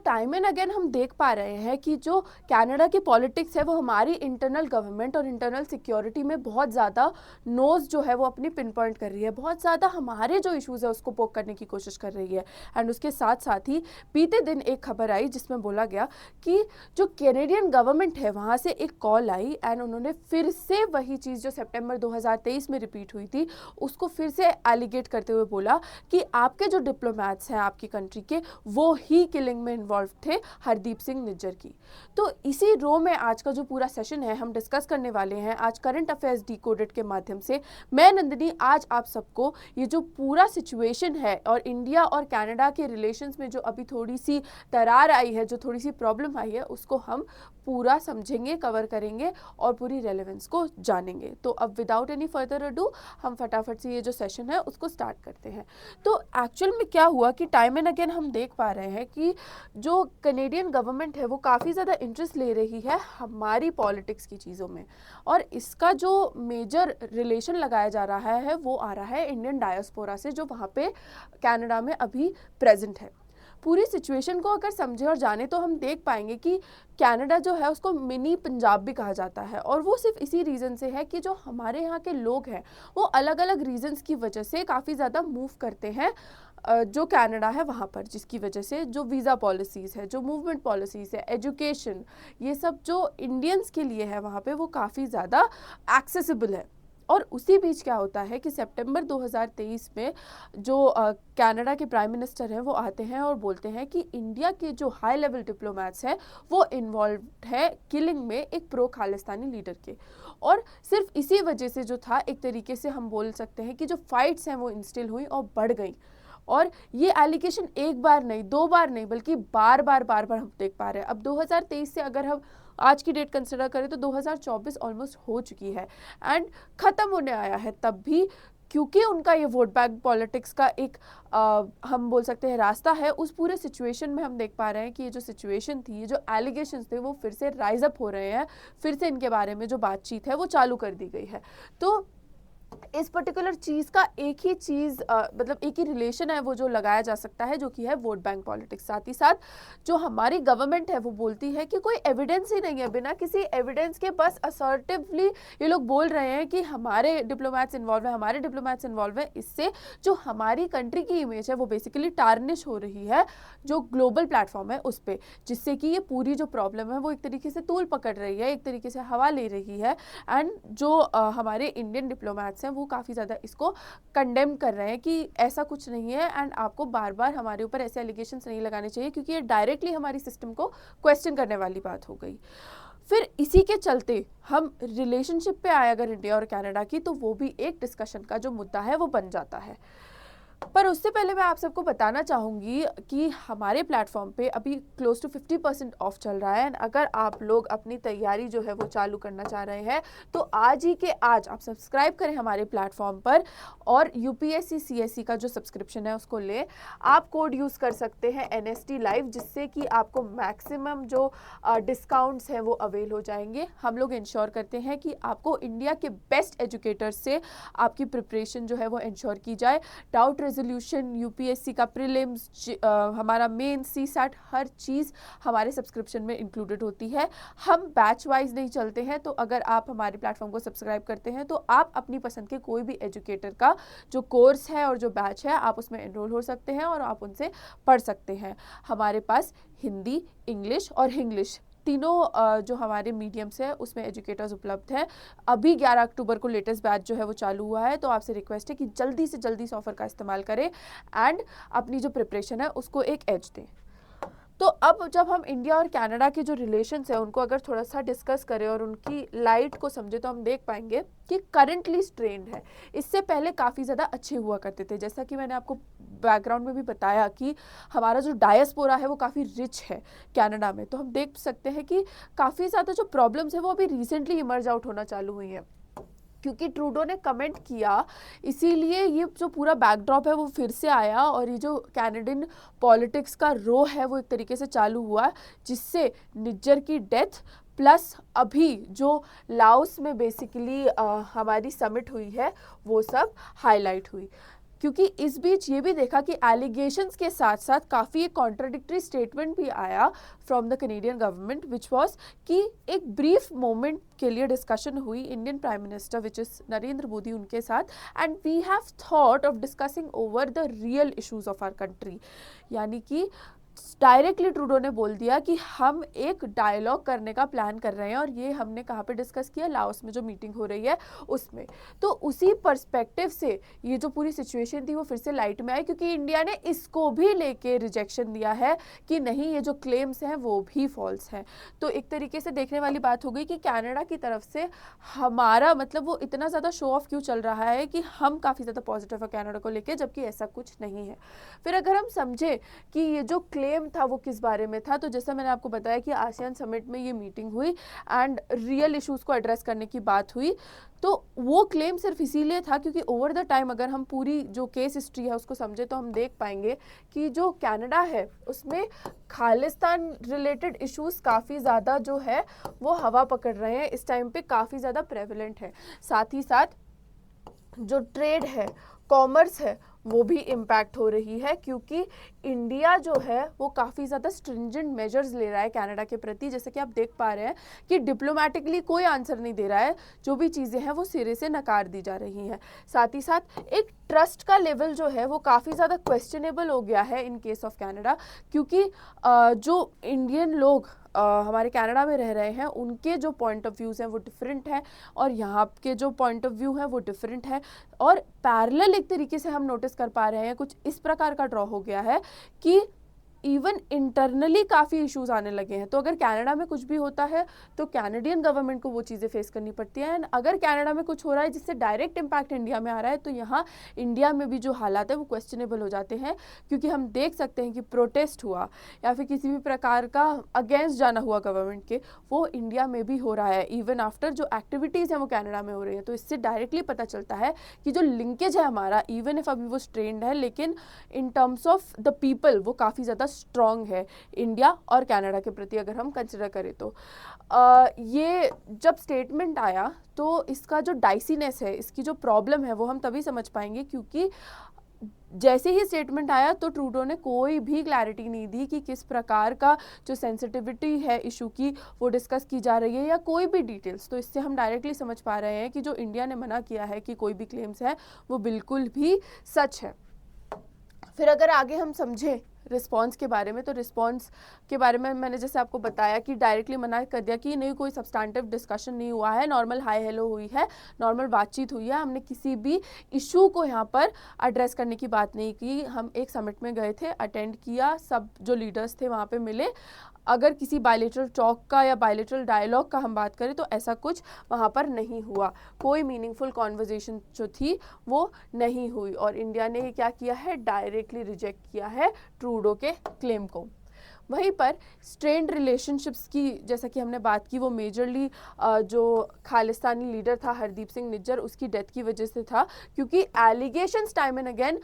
Time and again हम देख पा रहे हैं कि जो कनाडा की पॉलिटिक्स है वो हमारी इंटरनल गवर्नमेंट और इंटरनल सिक्योरिटी में बहुत ज़्यादा नोज जो है वो अपनी पिन पॉइंट कर रही है, बहुत ज़्यादा हमारे जो इश्यूज है उसको पोक करने की कोशिश कर रही है। एंड उसके साथ साथ ही बीते दिन एक खबर आई जिसमें बोला गया कि जो कैनेडियन गवर्नमेंट है वहाँ से एक कॉल आई एंड उन्होंने फिर से वही चीज़ जो सितंबर 2023 में रिपीट हुई थी उसको फिर से एलिगेट करते हुए बोला कि आपके जो डिप्लोमैट्स हैं आपकी कंट्री के वो ही किलिंग में इन्वॉल्व थे हरदीप सिंह निज्जर की। तो इसी रो में आज का जो पूरा सेशन है हम डिस्कस करने वाले हैं आज करंट अफेयर्स डिकोडेड के माध्यम से। मैं नंदिनी आज आप सबको ये जो पूरा सिचुएशन है और इंडिया और कनाडा के रिलेशंस में जो अभी थोड़ी सी दरार आई है, जो थोड़ी सी प्रॉब्लम आई है, उसको हम पूरा समझेंगे, कवर करेंगे और पूरी रेलेवेंस को जानेंगे। तो अब विदाउट एनी फर्दर अडू हम फटाफट से ये जो सेशन है उसको स्टार्ट करते हैं। तो एक्चुअल में क्या हुआ कि टाइम एंड अगेन हम देख पा रहे हैं कि जो कैनेडियन गवर्नमेंट है वो काफ़ी ज़्यादा इंटरेस्ट ले रही है हमारी पॉलिटिक्स की चीज़ों में, और इसका जो मेजर रिलेशन लगाया जा रहा है वो आ रहा है इंडियन डायस्पोरा से जो वहाँ पे कनाडा में अभी प्रेजेंट है। पूरी सिचुएशन को अगर समझे और जाने तो हम देख पाएंगे कि कनाडा जो है उसको मिनी पंजाब भी कहा जाता है, और वो सिर्फ इसी रीज़न से है कि जो हमारे यहाँ के लोग हैं वो अलग अलग रीजंस की वजह से काफ़ी ज़्यादा मूव करते हैं जो कनाडा है वहाँ पर, जिसकी वजह से जो वीज़ा पॉलिसीज़ है, जो मूवमेंट पॉलिसीज़ है, एजुकेशन, ये सब जो इंडियंस के लिए है वहाँ पे वो काफ़ी ज़्यादा एक्सेसिबल है। और उसी बीच क्या होता है कि सितंबर 2023 में जो कनाडा के प्राइम मिनिस्टर हैं वो आते हैं और बोलते हैं कि इंडिया के जो हाई लेवल डिप्लोमैट्स हैं वो इन्वॉल्व है किलिंग में एक प्रो खालिस्तानी लीडर के। और सिर्फ इसी वजह से जो था एक तरीके से हम बोल सकते हैं कि जो फाइट्स हैं वो इंस्टिल हुई और बढ़ गई। और ये एलिगेशन एक बार नहीं, दो बार नहीं, बल्कि बार बार हम देख पा रहे हैं। अब 2023 से अगर हम आज की डेट कंसिडर करें तो 2024 ऑलमोस्ट हो चुकी है एंड ख़त्म होने आया है। तब भी क्योंकि उनका ये वोट बैंक पॉलिटिक्स का एक हम बोल सकते हैं रास्ता है, उस पूरे सिचुएशन में हम देख पा रहे हैं कि ये जो सिचुएशन थी, ये जो एलिगेशंस थे वो फिर से राइज अप हो रहे हैं, फिर से इनके बारे में जो बातचीत है वो चालू कर दी गई है। तो इस पर्टिकुलर चीज़ का एक ही चीज़ मतलब एक ही रिलेशन है वो जो लगाया जा सकता है, जो कि है वोट बैंक पॉलिटिक्स। साथ ही साथ जो हमारी गवर्नमेंट है वो बोलती है कि कोई एविडेंस ही नहीं है, बिना किसी एविडेंस के बस असर्टिवली ये लोग बोल रहे हैं कि हमारे डिप्लोमैट्स इन्वॉल्व है, हमारे डिप्लोमैट्स इन्वॉल्व है। इससे जो हमारी कंट्री की इमेज है वो बेसिकली टार्निश हो रही है जो ग्लोबल प्लेटफॉर्म है उस पर, जिससे कि ये पूरी जो प्रॉब्लम है वो एक तरीके से तूल पकड़ रही है, एक तरीके से हवा ले रही है। एंड जो हमारे इंडियन डिप्लोमैट्स हैं वो काफ़ी ज़्यादा इसको कंडेम कर रहे हैं कि ऐसा कुछ नहीं है एंड आपको बार बार हमारे ऊपर ऐसे एलिगेशंस नहीं लगाने चाहिए, क्योंकि ये डायरेक्टली हमारी सिस्टम को क्वेश्चन करने वाली बात हो गई। फिर इसी के चलते हम रिलेशनशिप पे आए अगर इंडिया और कनाडा की, तो वो भी एक डिस्कशन का जो मुद्दा है वो बन जाता है। पर उससे पहले मैं आप सबको बताना चाहूँगी कि हमारे प्लेटफॉर्म पे अभी क्लोज टू 50% ऑफ चल रहा है। अगर आप लोग अपनी तैयारी जो है वो चालू करना चाह रहे हैं तो आज ही के आज आप सब्सक्राइब करें हमारे प्लेटफॉर्म पर, और यूपीएससी सीएससी का जो सब्सक्रिप्शन है उसको लें। आप कोड यूज़ कर सकते हैं NST लाइव, जिससे कि आपको मैक्सिमम जो डिस्काउंट्स हैं वो अवेल हो जाएंगे। हम लोग इंश्योर करते हैं कि आपको इंडिया के बेस्ट एजुकेटर्स से आपकी प्रिपरेशन जो है वो इंश्योर की जाए। डाउट रेजोल्यूशन, यूपीएससी का प्रीलिम्स, हमारा मेन CSAT, हर चीज़ हमारे सब्सक्रिप्शन में इंक्लूडेड होती है। हम बैच वाइज नहीं चलते हैं, तो अगर आप हमारे प्लेटफॉर्म को सब्सक्राइब करते हैं तो आप अपनी पसंद के कोई भी एजुकेटर का जो कोर्स है और जो बैच है आप उसमें एनरोल हो सकते हैं और आप उनसे पढ़ सकते हैं। हमारे पास हिंदी, इंग्लिश और हिंग्लिश तीनों जो हमारे मीडियम्स है उसमें एजुकेटर्स उपलब्ध हैं। अभी 11 अक्टूबर को लेटेस्ट बैच जो है वो चालू हुआ है, तो आपसे रिक्वेस्ट है कि जल्दी से जल्दी इस ऑफर का इस्तेमाल करें एंड अपनी जो प्रिपरेशन है उसको एक एज दें। तो अब जब हम इंडिया और कनाडा के जो रिलेशंस है उनको अगर थोड़ा सा डिस्कस करें और उनकी लाइट को समझे तो हम देख पाएंगे कि करंटली स्ट्रेन्ड है। इससे पहले काफ़ी ज़्यादा अच्छे हुआ करते थे, जैसा कि मैंने आपको बैकग्राउंड में भी बताया कि हमारा जो डायस्पोरा है वो काफ़ी रिच है कनाडा में। तो हम देख सकते हैं कि काफ़ी ज़्यादा जो प्रॉब्लम्स है वो अभी रिसेंटली इमर्ज आउट होना चालू हुई हैं, क्योंकि ट्रूडो ने कमेंट किया, इसीलिए ये जो पूरा बैकड्रॉप है वो फिर से आया और ये जो कैनेडियन पॉलिटिक्स का रो है वो एक तरीके से चालू हुआ, जिससे निज्जर की डेथ प्लस अभी जो लाओस में बेसिकली हमारी समिट हुई है वो सब हाईलाइट हुई। क्योंकि इस बीच ये भी देखा कि एलिगेशंस के साथ साथ काफ़ी एक कॉन्ट्राडिक्टरी स्टेटमेंट भी आया from the Canadian government which was कि एक ब्रीफ मोमेंट के लिए डिस्कशन हुई Indian prime minister which is Narendra Modi उनके साथ, and we have thought of discussing over the real issues of our country. यानी कि डायरेक्टली ट्रूडो ने बोल दिया कि हम एक डायलॉग करने का प्लान कर रहे हैं, और ये हमने कहाँ पे डिस्कस किया, लाओस में जो मीटिंग हो रही है उसमें। तो उसी पर्सपेक्टिव से ये जो पूरी सिचुएशन थी वो फिर से लाइट में आई, क्योंकि इंडिया ने इसको भी लेके रिजेक्शन दिया है कि नहीं, ये जो क्लेम्स हैं वो भी फॉल्स हैं। तो एक तरीके से देखने वाली बात हो गई कि कनाडा की तरफ से हमारा मतलब वो इतना ज़्यादा शो ऑफ क्यों चल रहा है कि हम काफ़ी ज़्यादा पॉजिटिव है कनाडा को लेके, जबकि ऐसा कुछ नहीं है। फिर अगर हम समझे कि ये जो क्लेम था वो किस बारे में था, तो जैसा मैंने आपको बताया कि आसियान समिट में ये मीटिंग हुई एंड रियल इश्यूज को एड्रेस करने की बात हुई। तो वो क्लेम सिर्फ इसीलिए था क्योंकि ओवर द टाइम अगर हम पूरी जो केस हिस्ट्री है उसको समझे तो हम देख पाएंगे कि जो कनाडा है उसमें खालिस्तान रिलेटेड इश्यूज काफ़ी ज़्यादा जो है वो हवा पकड़ रहे हैं, इस टाइम पे काफ़ी ज़्यादा प्रेवलेंट है। साथ ही साथ जो ट्रेड है, कॉमर्स है, वो भी इम्पैक्ट हो रही है, क्योंकि इंडिया जो है वो काफ़ी ज़्यादा स्ट्रिंजेंट मेजर्स ले रहा है कनाडा के प्रति। जैसे कि आप देख पा रहे हैं कि डिप्लोमेटिकली कोई आंसर नहीं दे रहा है, जो भी चीज़ें हैं वो सिरे से नकार दी जा रही हैं। साथ ही साथ एक ट्रस्ट का लेवल जो है वो काफ़ी ज़्यादा क्वेश्चनेबल हो गया है इन केस ऑफ कनाडा, क्योंकि जो इंडियन लोग हमारे कनाडा में रह रहे हैं उनके जो पॉइंट ऑफ व्यूज़ हैं वो डिफरेंट है, और यहाँ के जो पॉइंट ऑफ व्यू है वो डिफरेंट है। और पैरेलल एक तरीके से हम नोटिस कर पा रहे हैं, कुछ इस प्रकार का ड्रॉ हो गया है कि इवन इंटरनली काफ़ी इश्यूज आने लगे हैं। तो अगर कनाडा में कुछ भी होता है तो कैनेडियन गवर्नमेंट को वो चीज़ें फेस करनी पड़ती हैं, एंड अगर कनाडा में कुछ हो रहा है जिससे डायरेक्ट इम्पैक्ट इंडिया में आ रहा है तो यहाँ इंडिया में भी जो हालात है वो क्वेश्चनेबल हो जाते हैं। क्योंकि हम देख सकते हैं कि प्रोटेस्ट हुआ या फिर किसी भी प्रकार का अगेंस्ट जाना हुआ गवर्नमेंट के, वो इंडिया में भी हो रहा है इवन आफ्टर जो एक्टिविटीज़ हैं वो कनाडा में हो रही हैं। तो इससे डायरेक्टली पता चलता है कि जो लिंकेज है हमारा, इवन इफ अभी वो स्ट्रेंड है, लेकिन in terms of the people वो काफ़ी ज़्यादा स्ट्रॉन्ग है इंडिया और कनाडा के प्रति अगर हम कंसिडर करें तो। ये जब स्टेटमेंट आया तो इसका जो डाइसीनेस है, इसकी जो प्रॉब्लम है वो हम तभी समझ पाएंगे, क्योंकि जैसे ही स्टेटमेंट आया तो ट्रूडो ने कोई भी क्लैरिटी नहीं दी कि किस प्रकार का जो सेंसिटिविटी है इशू की वो डिस्कस की जा रही है या कोई भी डिटेल्स। तो इससे हम डायरेक्टली समझ पा रहे हैं कि जो इंडिया ने मना किया है कि कोई भी क्लेम्स है वो बिल्कुल भी सच है। फिर अगर आगे हम समझें रिस्पॉन्स के बारे में, तो रिस्पॉन्स के बारे में मैंने जैसे आपको बताया कि डायरेक्टली मना कर दिया कि नहीं, कोई सब्सटैंटिव डिस्कशन नहीं हुआ है, नॉर्मल हाई हेलो हुई है, नॉर्मल बातचीत हुई है, हमने किसी भी इशू को यहाँ पर एड्रेस करने की बात नहीं की। हम एक समिट में गए थे, अटेंड किया, सब जो लीडर्स थे वहाँ पे मिले। अगर किसी बायलैटरल टॉक का या बायलैटरल डायलॉग का हम बात करें तो ऐसा कुछ वहाँ पर नहीं हुआ, कोई मीनिंगफुल कॉन्वर्जेशन जो थी वो नहीं हुई, और इंडिया ने क्या किया है, डायरेक्टली रिजेक्ट किया है ट्रूडो के क्लेम को। वहीं पर स्ट्रेंड रिलेशनशिप्स की जैसा कि हमने बात की, वो मेजरली जो खालिस्तानी लीडर था हरदीप सिंह निज्जर, उसकी डेथ की वजह से था, क्योंकि एलिगेशंस टाइम एंड अगेन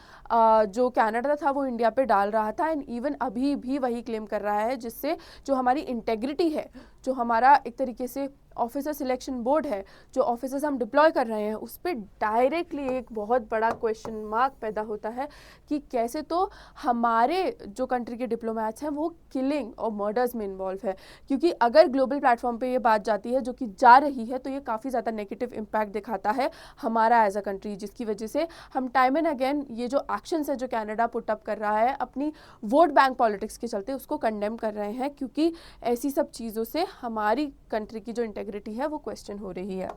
जो कनाडा था वो इंडिया पे डाल रहा था, एंड इवन अभी भी वही क्लेम कर रहा है, जिससे जो हमारी इंटेग्रिटी है, जो हमारा एक तरीके से ऑफिसर सिलेक्शन बोर्ड है, जो ऑफिसर्स हम डिप्लॉय कर रहे हैं, उस पर डायरेक्टली एक बहुत बड़ा क्वेश्चन मार्क पैदा होता है कि कैसे तो हमारे जो कंट्री के डिप्लोमैट्स हैं वो किलिंग और मर्डर्स में इन्वॉल्व है। क्योंकि अगर ग्लोबल प्लेटफॉर्म पे ये बात जाती है, जो कि जा रही है, तो ये काफ़ी ज़्यादा नेगेटिव इम्पैक्ट दिखाता है हमारा एज अ कंट्री, जिसकी वजह से हम टाइम एंड अगेन ये जो एक्शंस है जो कनाडा पुट अप कर रहा है अपनी वोट बैंक पॉलिटिक्स के चलते, उसको कंडेम कर रहे हैं, क्योंकि ऐसी सब चीज़ों से हमारी कंट्री की जो इंटेग्रिटी है वो क्वेश्चन हो रही है।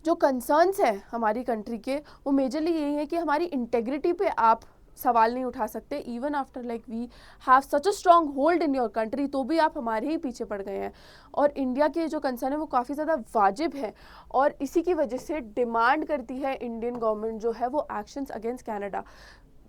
जो कंसर्न्स है हमारी कंट्री के, वो मेजरली यही है कि हमारी इंटेग्रिटी पे आप सवाल नहीं उठा सकते, even after like we have such a strong hold in your country, तो भी आप हमारे ही पीछे पड़ गए हैं। और इंडिया के जो कंसर्न है वो काफ़ी ज़्यादा वाजिब है, और इसी की वजह से डिमांड करती है इंडियन गवर्नमेंट जो है वो एक्शंस अगेंस्ट कनाडा।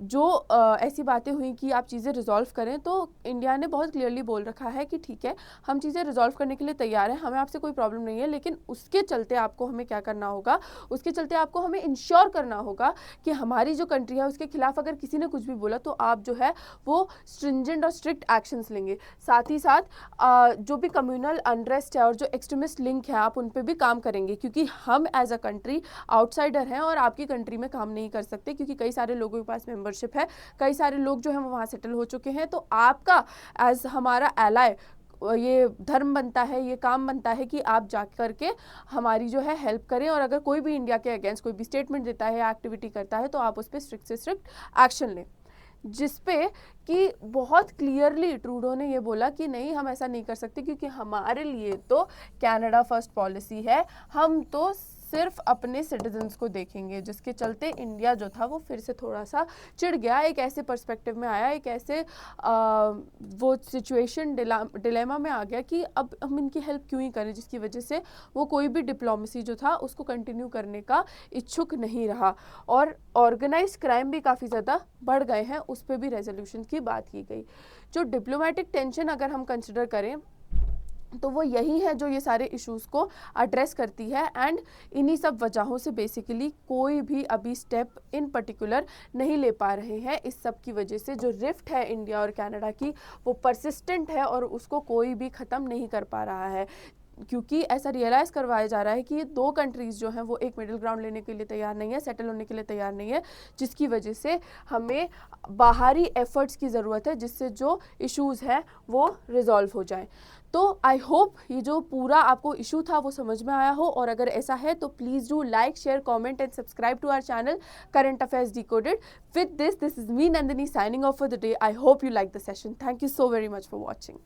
जो ऐसी बातें हुई कि आप चीज़ें रिजॉल्व करें, तो इंडिया ने बहुत क्लियरली बोल रखा है कि ठीक है, हम चीज़ें रिजॉल्व करने के लिए तैयार हैं, हमें आपसे कोई प्रॉब्लम नहीं है, लेकिन उसके चलते आपको हमें क्या करना होगा, उसके चलते आपको हमें इंश्योर करना होगा कि हमारी जो कंट्री है उसके खिलाफ अगर किसी ने कुछ भी बोला तो आप जो है वो स्ट्रिंजेंट और स्ट्रिक्ट एक्शंस लेंगे। साथ ही साथ जो भी कम्युनल अनरेस्ट है और जो एक्सट्रीमिस्ट लिंक है आप उन पे भी काम करेंगे, क्योंकि हम एज अ कंट्री आउटसाइडर हैं और आपकी कंट्री में काम नहीं कर सकते, क्योंकि कई सारे लोगों के पास मेंबरशिप है, कई सारे लोग जो हैं वो वहाँ सेटल हो चुके हैं। तो आपका एज हमारा एलाय ये धर्म बनता है, ये काम बनता है कि आप जा करके हमारी जो है हेल्प करें, और अगर कोई भी इंडिया के अगेंस्ट कोई भी स्टेटमेंट देता है या एक्टिविटी करता है तो आप उस पर स्ट्रिक्ट से स्ट्रिक्ट एक्शन लें। जिसपे कि बहुत क्लियरली ट्रूडो ने ये बोला कि नहीं, हम ऐसा नहीं कर सकते, क्योंकि हमारे लिए तो कनाडा फर्स्ट पॉलिसी है, हम तो सिर्फ अपने सिटीजन्स को देखेंगे, जिसके चलते इंडिया जो था वो फिर से थोड़ा सा चिढ़ गया, एक ऐसे पर्सपेक्टिव में आया, एक ऐसे वो सिचुएशन डिलेमा में आ गया कि अब हम इनकी हेल्प क्यों ही करें, जिसकी वजह से वो कोई भी डिप्लोमेसी जो था उसको कंटिन्यू करने का इच्छुक नहीं रहा। और ऑर्गेनाइज्ड क्राइम भी काफ़ी ज़्यादा बढ़ गए हैं, उस पर भी रेजोल्यूशन की बात की गई। जो डिप्लोमेटिक टेंशन अगर हम कंसिडर करें तो वो यही है जो ये सारे इश्यूज़ को एड्रेस करती है, एंड इन्हीं सब वजहों से बेसिकली कोई भी अभी स्टेप इन पर्टिकुलर नहीं ले पा रहे हैं। इस सब की वजह से जो रिफ्ट है इंडिया और कनाडा की वो परसिस्टेंट है और उसको कोई भी ख़त्म नहीं कर पा रहा है, क्योंकि ऐसा रियलाइज़ करवाया जा रहा है कि ये दो कंट्रीज़ जो हैं वो एक मिडिल ग्राउंड लेने के लिए तैयार नहीं है, सेटल होने के लिए तैयार नहीं है, जिसकी वजह से हमें बाहरी एफर्ट्स की ज़रूरत है जिससे जो इश्यूज़ हैं वो रिजॉल्व हो जाए। तो आई होप ये जो पूरा आपको इशू था वो समझ में आया हो, और अगर ऐसा है तो please do like, share, comment and subscribe to our channel current affairs decoded. With this is me Nandini signing off for the day. I hope you liked the session. Thank you so very much for watching.